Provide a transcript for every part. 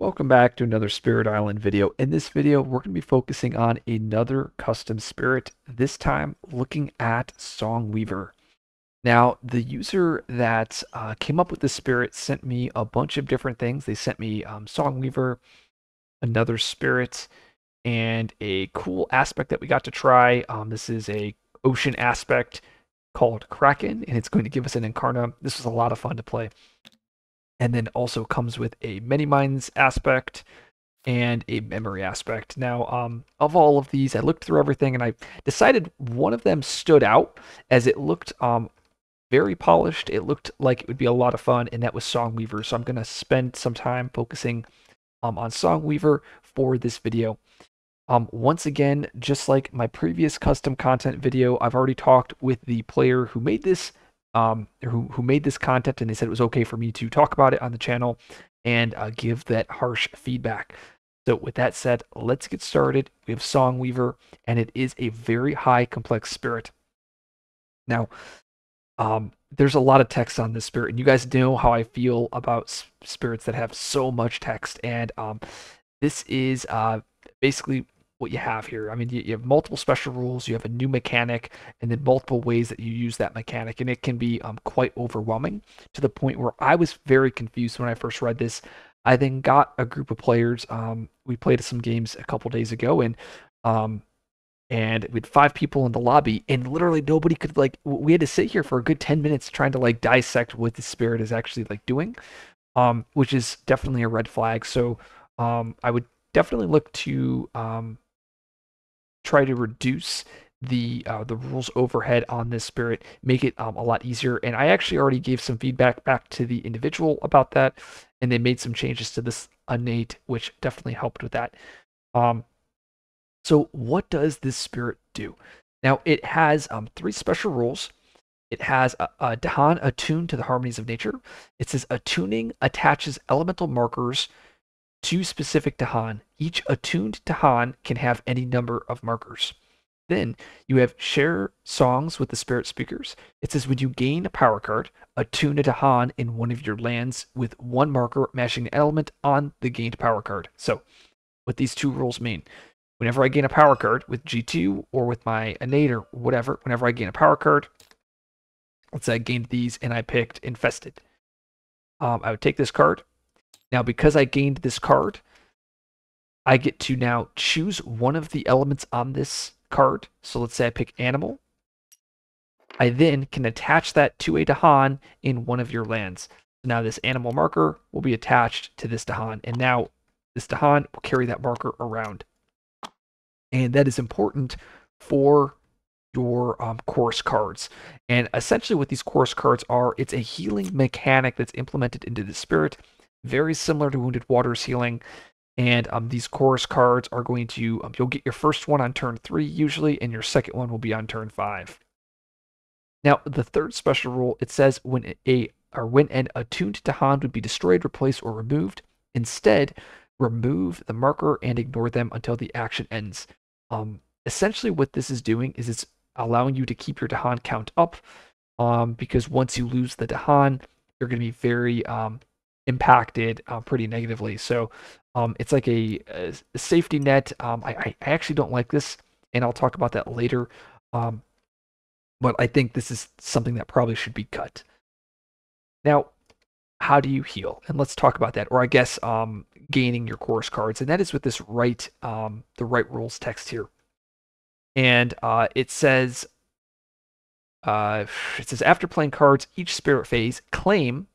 Welcome back to another Spirit Island video. In this video, we're going to be focusing on another custom spirit, this time looking at Songweaver. Now, the user that came up with this spirit sent me a bunch of different things. They sent me Songweaver, another spirit, and a cool aspect that we got to try. This is a ocean aspect called Kraken, and it's going to give us an Incarna. This was a lot of fun to play. And then also comes with a many minds aspect and a memory aspect. Now, of all of these, I looked through everything and I decided one of them stood out as it looked very polished. It looked like it would be a lot of fun, and that was Songweaver. So I'm going to spend some time focusing on Songweaver for this video. Once again, just like my previous custom content video, I've already talked with the player who made this who made this content, and they said it was okay for me to talk about it on the channel and give that harsh feedback. So with that said, let's get started. We have Songweaver, and it is a very high complex spirit. Now, there's a lot of text on this spirit, and you guys know how I feel about spirits that have so much text, and this is basically what you have here. I mean, you have multiple special rules, you have a new mechanic, and then multiple ways that you use that mechanic, and it can be quite overwhelming to the point where I was very confused when I first read this. I then got a group of players. We played some games a couple days ago, and we had 5 people in the lobby, and literally nobody could we had to sit here for a good 10 minutes trying to dissect what the spirit is actually doing, which is definitely a red flag. So I would definitely look to try to reduce the rules overhead on this spirit, make it a lot easier. And I actually already gave some feedback back to the individual about that, and they made some changes to this innate, which definitely helped with that. So what does this spirit do? Now, it has 3 special rules. It has a Dahan attuned to the harmonies of nature. It says attuning attaches elemental markers to specific Dahan. Each attuned Dahan can have any number of markers. Then you have share songs with the spirit speakers. It says when you gain a power card, attune a Dahan in one of your lands with 1 marker matching the element on the gained power card. So what these 2 rules mean: whenever I gain a power card with G2 or with my innate or whatever, whenever I gain a power card, let's say I gained these and I picked Infested. I would take this card. Now, because I gained this card, I get to now choose one of the elements on this card. So let's say I pick Animal. I then can attach that to a Dahan in one of your lands. Now this animal marker will be attached to this Dahan, and now this Dahan will carry that marker around. And that is important for your chorus cards. And essentially what these chorus cards are, it's a healing mechanic that's implemented into the spirit, very similar to Wounded Water's healing. And these chorus cards are going to, you'll get your first one on turn 3 usually, and your second one will be on turn 5. Now, the third special rule, it says when an attuned Dahan would be destroyed, replaced, or removed, instead, remove the marker and ignore them until the action ends. Essentially what this is doing is it's allowing you to keep your Dahan count up, because once you lose the Dahan, you're going to be very impacted pretty negatively. So it's like a safety net. I actually don't like this, and I'll talk about that later. But I think this is something that probably should be cut. Now, how do you heal? And let's talk about that. Or I guess gaining your chorus cards, and that is with this the right rules text here. And it says after playing cards each spirit phase, claim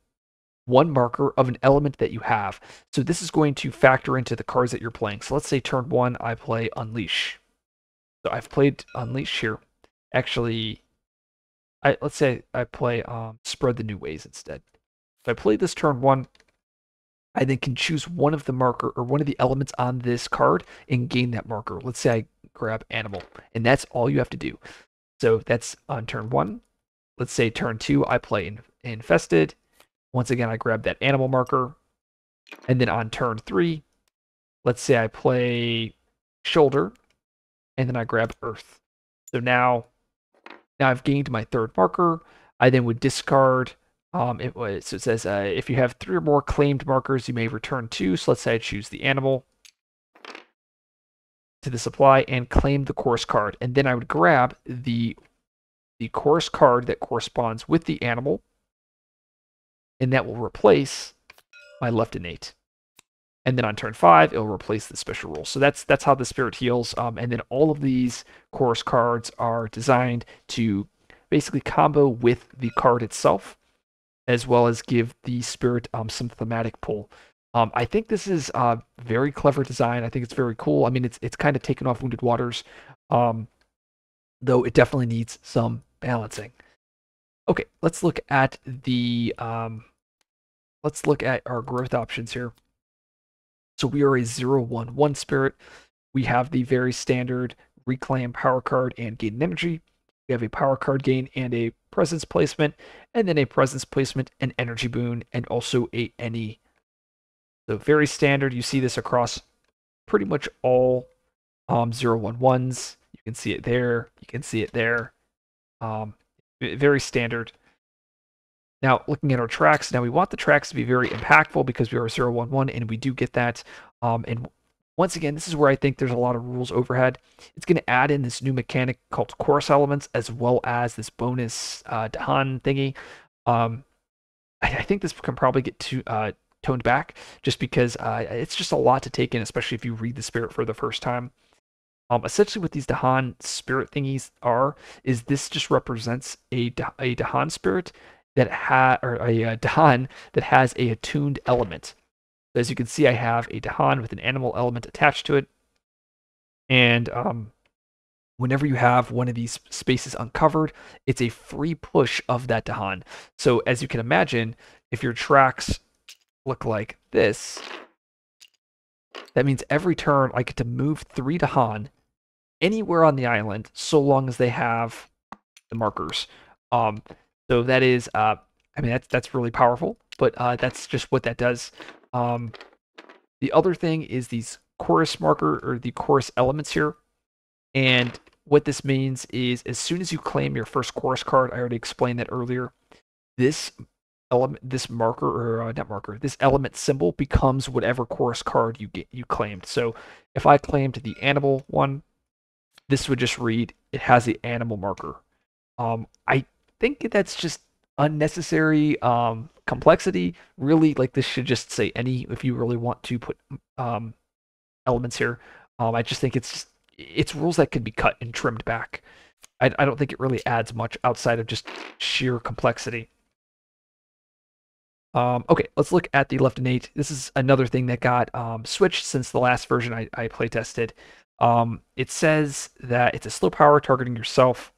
1 marker of an element that you have. So this is going to factor into the cards that you're playing. So let's say turn 1, I play Unleash. So I've played Unleash here. Actually, let's say I play Spread the New Ways instead. If I play this turn 1, I then can choose one of the marker or one of the elements on this card and gain that marker. Let's say I grab Animal, and that's all you have to do. So that's on turn 1. Let's say turn 2, I play Infested. Once again, I grab that Animal marker. And then on turn 3, let's say I play Shoulder, and then I grab Earth. So now I've gained my 3rd marker. I then would discard So it says if you have 3 or more claimed markers, you may return 2. So let's say I choose the animal to the supply and claim the course card, and then I would grab the course card that corresponds with the animal, and that will replace my left innate. And then on turn 5, it'll replace the special rule. So that's how the spirit heals. And then all of these course cards are designed to basically combo with the card itself, as well as give the spirit some thematic pull. I think this is very clever design. I think it's very cool. I mean, it's kind of taken off Wounded Waters, though it definitely needs some balancing. Okay, let's look at our growth options here. So we are a 0/1/1 spirit. We have the very standard reclaim power card and gain energy. We have a power card gain and a presence placement, and then a presence placement, an energy boon, and also a any. So very standard. You see this across pretty much all 0/1/1s. You can see it there. You can see it there. Very standard. Now, looking at our tracks, now we want the tracks to be very impactful because we are 0/1/1, and we do get that. And once again, this is where I think there's a lot of rules overhead. It's going to add in this new mechanic called course elements, as well as this bonus Dahan thingy. I think this can probably get toned back, just because it's just a lot to take in, especially if you read the spirit for the first time. Essentially, what these Dahan spirit thingies is this just represents a Dahan spirit that a Dahan that has a attuned element. So as you can see, I have a Dahan with an animal element attached to it, and whenever you have one of these spaces uncovered, it's a free push of that Dahan. So as you can imagine, if your tracks look like this, that means every turn I get to move 3 Dahan anywhere on the island, so long as they have the markers. So that is, I mean, that's really powerful, but that's just what that does. The other thing is these chorus marker or the chorus elements here, and what this means is as soon as you claim your first chorus card, I already explained that earlier. This element, this marker or not marker, this element symbol becomes whatever chorus card you claimed. So if I claimed the animal one, this would just read it has the animal marker. I think that's just unnecessary complexity. Really, like this should just say any if you really want to put elements here. I just think it's rules that could be cut and trimmed back. I don't think it really adds much outside of just sheer complexity. Okay, let's look at the left innate. This is another thing that got switched since the last version I playtested. It says that it's a slow power targeting yourself.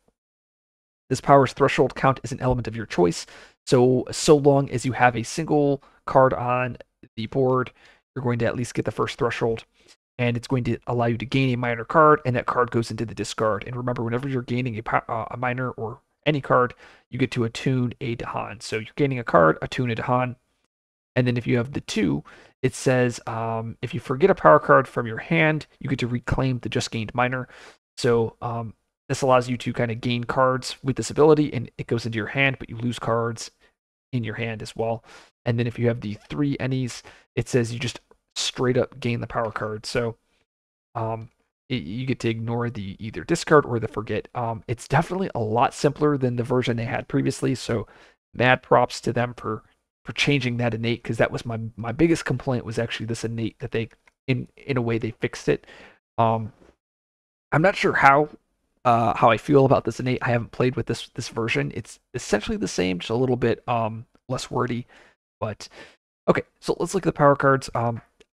This power's threshold count is an element of your choice. So long as you have a single card on the board, you're going to at least get the first threshold. And it's going to allow you to gain a minor card, and that card goes into the discard. And remember, whenever you're gaining a minor or any card, you get to attune a Dahan. So you're gaining a card, attune a Dahan. And then if you have the 2, it says if you forget a power card from your hand, you get to reclaim the just gained minor. So this allows you to kind of gain cards with this ability, and it goes into your hand, but you lose cards in your hand as well. And then if you have the 3 Ennies, it says you just straight up gain the power card. So you get to ignore the either discard or the forget. It's definitely a lot simpler than the version they had previously. So mad props to them for changing that innate, because that was my biggest complaint, was actually this innate that they in a way they fixed it. I'm not sure how I feel about this innate. I haven't played with this version. It's essentially the same, just a little bit less wordy. But okay, so let's look at the power cards.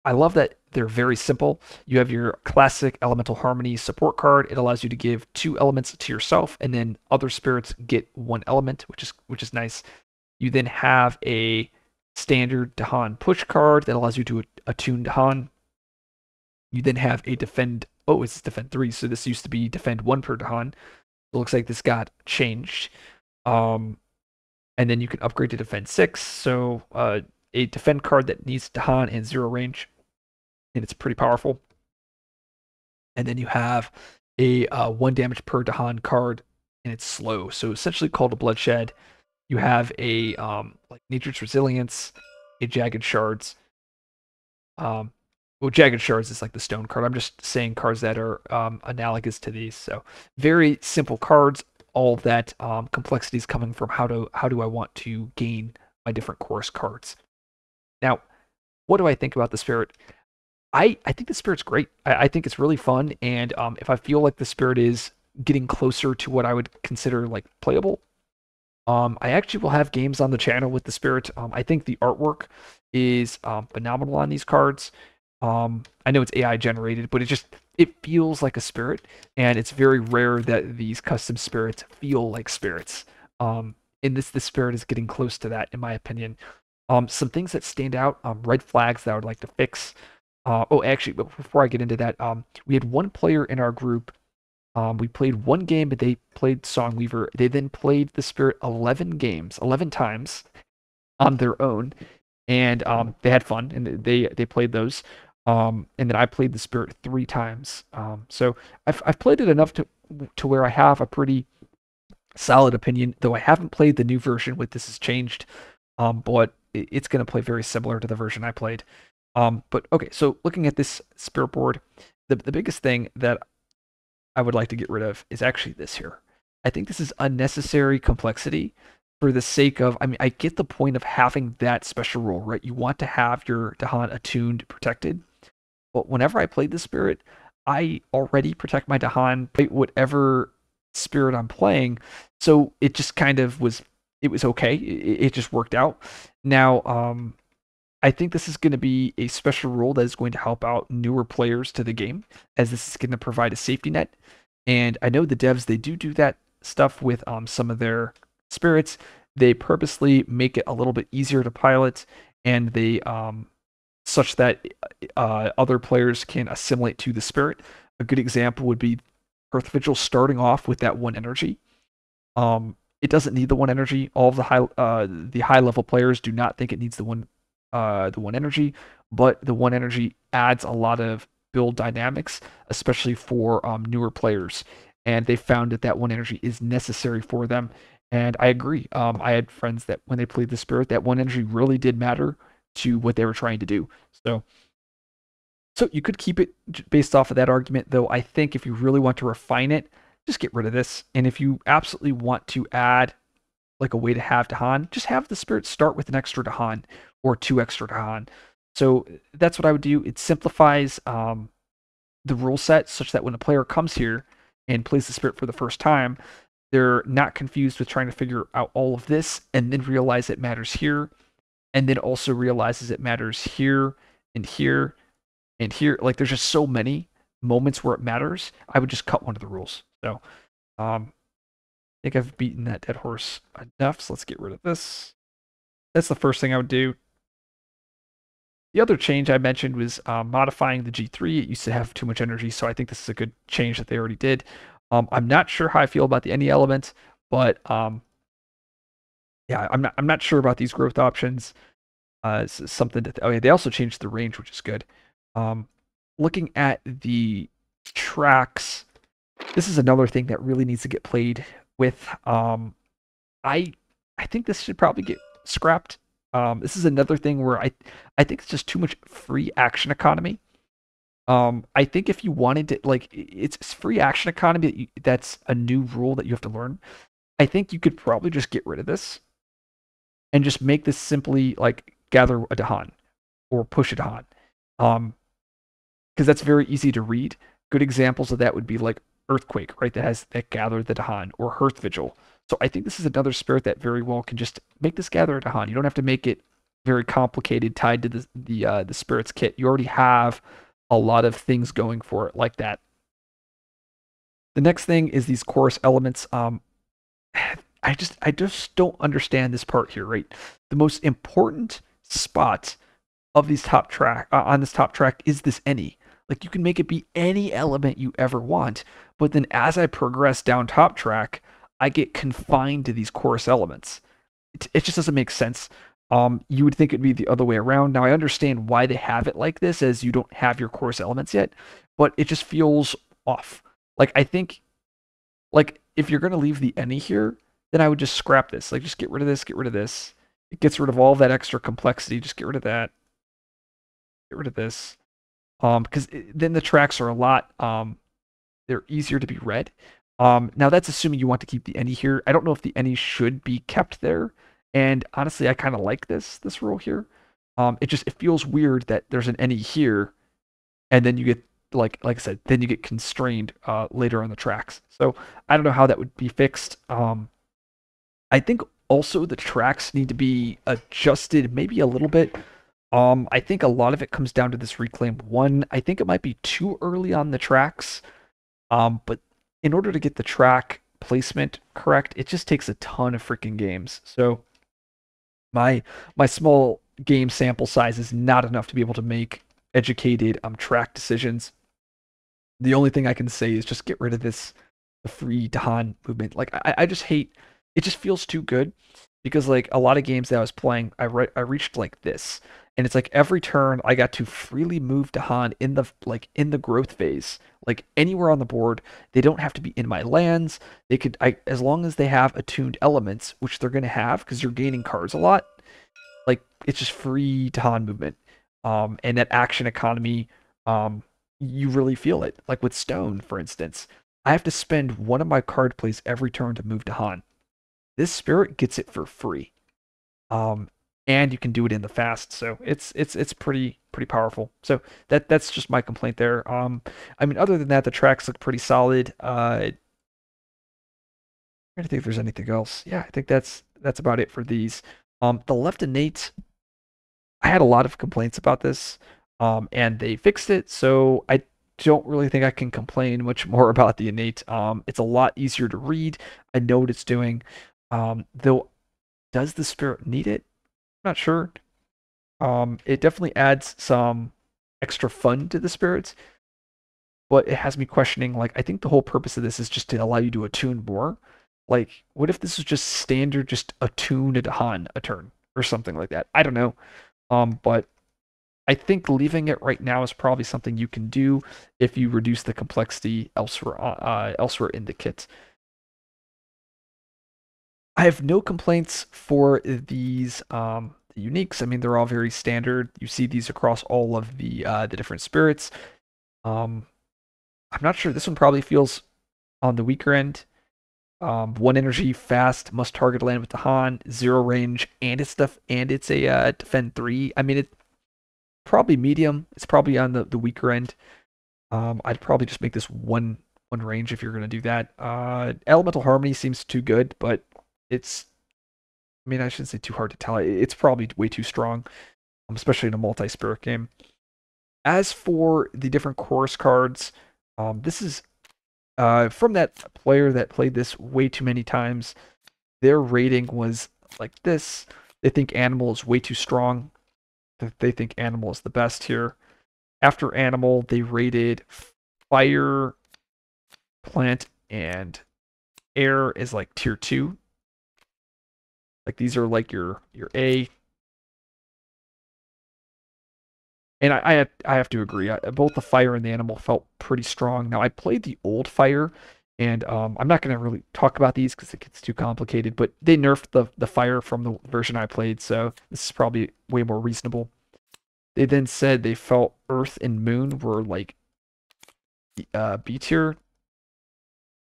I love that they're very simple. You have your classic Elemental Harmony support card. It allows you to give 2 elements to yourself, and then other spirits get 1 element, which is nice. You then have a standard Dahan push card that allows you to attune Dahan. You then have a defend. Oh, it's defend 3. So this used to be defend 1 per Dahan. It looks like this got changed. And then you can upgrade to defend 6. So a defend card that needs Dahan and 0 range, and it's pretty powerful. And then you have a 1 damage per Dahan card, and it's slow. So essentially called a bloodshed. You have a like Nature's Resilience, a Jagged Shards. Um, well, Jagged Shards is like the stone card. I'm just saying cards that are analogous to these. So very simple cards. All of that complexity is coming from how do I want to gain my different chorus cards. Now, what do I think about the spirit? I think the spirit's great. I think it's really fun, and if I feel like the spirit is getting closer to what I would consider like playable, I actually will have games on the channel with the spirit. I think the artwork is phenomenal on these cards. I know it's AI generated, but it feels like a spirit, and it's very rare that these custom spirits feel like spirits. In this, the spirit is getting close to that, in my opinion. Some things that stand out, red flags that I would like to fix. Oh, actually, but before I get into that, we had one player in our group. We played one game, but they played Songweaver. They then played the Spirit 11 games, 11 times on their own, and they had fun, and they played those. And then I played the Spirit 3 times. So I've played it enough to where I have a pretty solid opinion, though I haven't played the new version with This Has Changed. But it's going to play very similar to the version I played. But okay, so looking at this Spirit board, the biggest thing that I would like to get rid of is actually this here. I think this is unnecessary complexity for the sake of, I mean, I get the point of having that special rule, right? You want to have your Dahan attuned protected. But whenever I played the spirit, I already protect my Dahan by whatever spirit I'm playing. So it just kind of it was okay. It just worked out. Now, I think this is going to be a special rule that is going to help out newer players to the game, as this is going to provide a safety net. And I know the devs, they do that stuff with some of their spirits. They purposely make it a little bit easier to pilot, and they such that other players can assimilate to the spirit. A good example would be Earth Vigil starting off with that 1 energy. It doesn't need the 1 energy. All of the high level players do not think it needs the 1 energy, but the 1 energy adds a lot of build dynamics, especially for newer players. And they found that 1 energy is necessary for them. And I agree. I had friends that when they played the spirit, that 1 energy really did matter to what they were trying to do. So you could keep it based off of that argument, though. I think if you really want to refine it, just get rid of this. And if you absolutely want to add like a way to have Dahan, just have the spirit start with an extra Dahan or 2 extra Dahan. So that's what I would do. It simplifies the rule set such that when a player comes here and plays the spirit for the first time, they're not confused with trying to figure out all of this and then realize it matters here, and then also realizes it matters here and here and here. Like there's just so many moments where it matters. I would just cut one of the rules. So I think I've beaten that dead horse enough, so let's get rid of this. That's the first thing I would do. The other change I mentioned was modifying the G3. It used to have too much energy, so I think this is a good change that they already did. I'm not sure how I feel about the any element, but yeah, I'm not sure about these growth options. It's something oh yeah, they also changed the range, which is good. Looking at the tracks, this is another thing that really needs to get played with. I think this should probably get scrapped. This is another thing where I think it's just too much free action economy. I think if you wanted to, like, it's free action economy that's a new rule that you have to learn. I think you could probably just get rid of this and just make this simply like gather a Dahan or push a Dahan. Because that's very easy to read. Good examples of that would be like Earthquake, right? That gathered the Dahan, or Earth Vigil. So I think this is another spirit that very well can just make this gather a Dahan. You don't have to make it very complicated tied to the spirit's kit. You already have a lot of things going for it like that. The next thing is these chorus elements. I just don't understand this part here, right? The most important spot of these top track on this top track is this any. Like you can make it be any element you ever want, but then as I progress down top track, I get confined to these chorus elements. It just doesn't make sense. You would think it'd be the other way around. Now I understand why they have it like this, as you don't have your chorus elements yet, but it just feels off. Like I think, like if you're gonna leave the any here, then I would just scrap this. Like, just get rid of this, get rid of this. It gets rid of all that extra complexity. Just get rid of that, get rid of this. Because then the tracks are a lot, they're easier to be read. Now that's assuming you want to keep the any here. I don't know if the any should be kept there. And honestly, I kind of like this rule here. It feels weird that there's an any here, and then you get like I said, then you get constrained later on the tracks. So I don't know how that would be fixed. I think also the tracks need to be adjusted maybe a little bit. I think a lot of it comes down to this reclaim one. I think it might be too early on the tracks. But in order to get the track placement correct, it just takes a ton of freaking games. So my small game sample size is not enough to be able to make educated track decisions. The only thing I can say is just get rid of the free Dahan movement. Like I just hate it. Just feels too good because like a lot of games that I was playing, I reached like this, and it's like every turn I got to freely move Dahan in the growth phase, like anywhere on the board. They don't have to be in my lands. They could as long as they have attuned elements, which they're gonna have because you're gaining cards a lot. Like it's just free Dahan movement, and that action economy. You really feel it. Like with Stone, for instance, I have to spend one of my card plays every turn to move Dahan. This spirit gets it for free. Um, and you can do it in the fast, so it's pretty powerful. So that's just my complaint there. I mean, other than that, the tracks look pretty solid. I don't think if there's anything else. Yeah, I think that's about it for these. The left innate, I had a lot of complaints about this, and they fixed it, so I don't really think I can complain much more about the innate. It's a lot easier to read. I know what it's doing. Though, does the spirit need it? I'm not sure. It definitely adds some extra fun to the spirits, but it has me questioning. Like, I think the whole purpose of this is just to allow you to attune more. Like, what if this was just standard, just attune a Dahan a turn or something like that? I don't know. But I think leaving it right now is probably something you can do if you reduce the complexity elsewhere in the kit. I have no complaints for these uniques. I mean, they're all very standard. You see these across all of the different spirits. Um, I'm not sure. This one probably feels on the weaker end. One energy, fast, must target land with the Han, zero range, and it's a defend three. I mean, it's probably medium. It's probably on the weaker end. I'd probably just make this one range if you're gonna do that. Elemental Harmony seems too good, but it's I mean I shouldn't say too hard to tell. It's probably way too strong, especially in a multi-spirit game. As for the different chorus cards, this is from that player that played this way too many times. Their rating was like this. They think Animal is way too strong. They think Animal is the best here. After Animal, they rated Fire, Plant, and Air is like tier 2. Like these are like your A. And I have to agree. Both the Fire and the Animal felt pretty strong. Now I played the old Fire, and I'm not going to really talk about these because it gets too complicated. But they nerfed the Fire from the version I played, so this is probably way more reasonable. They then said they felt Earth and Moon were like B tier,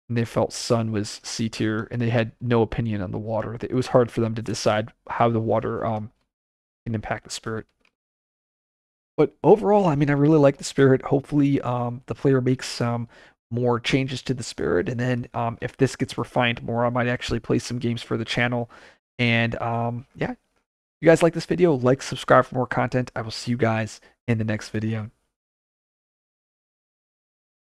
and they felt Sun was C tier, and they had no opinion on the water. It was hard for them to decide how the water can impact the spirit. But overall, I mean, I really like the spirit. Hopefully, the player makes some more changes to the spirit, and then if this gets refined more, I might actually play some games for the channel. And yeah, if you guys like this video, like, subscribe for more content. I will see you guys in the next video.